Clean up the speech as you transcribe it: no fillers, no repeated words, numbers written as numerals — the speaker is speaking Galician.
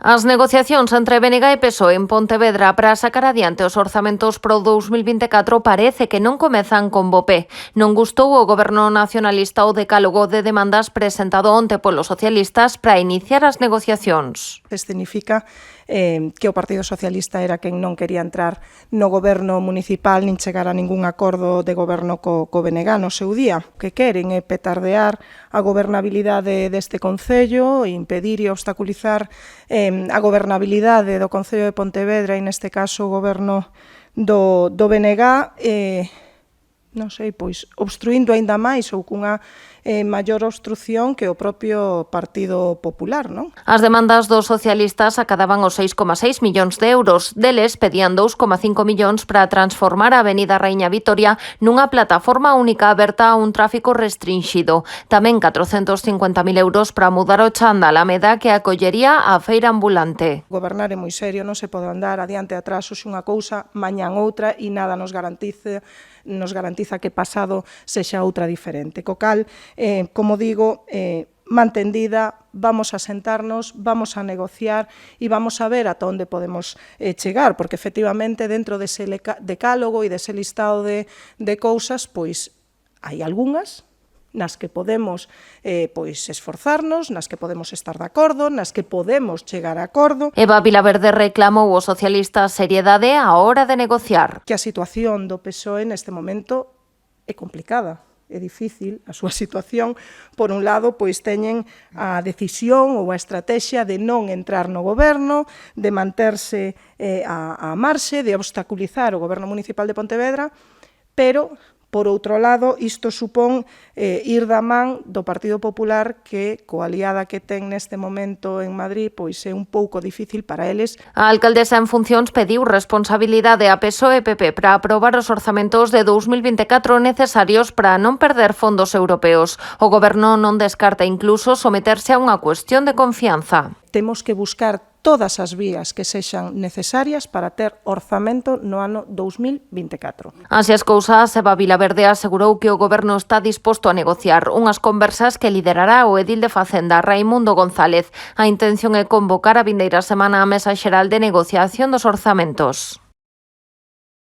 As negociacións entre BNG e PSOE en Pontevedra para sacar adiante os orzamentos pro 2024 parece que non comezan con bo pé. Non gustou ao Goberno nacionalista o decálogo de demandas presentado onte polos socialistas para iniciar as negociacións. Significa que o Partido Socialista era quen non quería entrar no goberno municipal nin chegar a ningún acordo de goberno co BNG no seu día. O que queren é petardear a gobernabilidade deste concello, impedir e obstaculizar a gobernabilidade do Concello de Pontevedra e neste caso o goberno do BNG, non sei, pois obstruindo aínda máis ou cunha maior obstrucción que o propio Partido Popular, non? As demandas dos socialistas acadaban os 6,6 millóns de euros. Deles pedían 2,5 millóns para transformar a Avenida Raíña Vitoria nunha plataforma única aberta a un tráfico restringido. Tamén 450.000 euros para mudar o chan da Alameda que acollería a feira ambulante. Gobernar é moi serio, non se pode andar adiante e atrás, hoxe unha cousa, mañán outra e nada nos garantiza que pasado sexa outra diferente. Co cal, como digo, mantendida, vamos a sentarnos, vamos a negociar e vamos a ver ata onde podemos chegar, porque efectivamente dentro dese decálogo e dese listado de cousas, pois hai algunhas nas que podemos esforzarnos, nas que podemos estar de acordo, nas que podemos chegar a acordo. Eva Vilaverde reclamou aos socialistas seriedade á hora de negociar. Que a situación do PSOE neste momento é complicada, é difícil a súa situación. Por un lado, pois teñen a decisión ou a estrategia de non entrar no goberno, de manterse á marxe, de obstaculizar o goberno municipal de Pontevedra, pero por outro lado, isto supón ir da man do Partido Popular que, coa aliada que ten neste momento en Madrid, pois é un pouco difícil para eles. A alcaldesa en funcións pediu responsabilidade a PSOE e PP para aprobar os orzamentos de 2024 necesarios para non perder fondos europeos. O Goberno non descarta incluso someterse a unha cuestión de confianza. Temos que buscar todas as vías que sexan necesarias para ter orzamento no ano 2024. Así as cousas, Eva Vilaverde asegurou que o Goberno está disposto a negociar unhas conversas que liderará o edil de Facenda, Raimundo González. A intención é convocar a vindeira semana a Mesa Xeral de Negociación dos Orzamentos.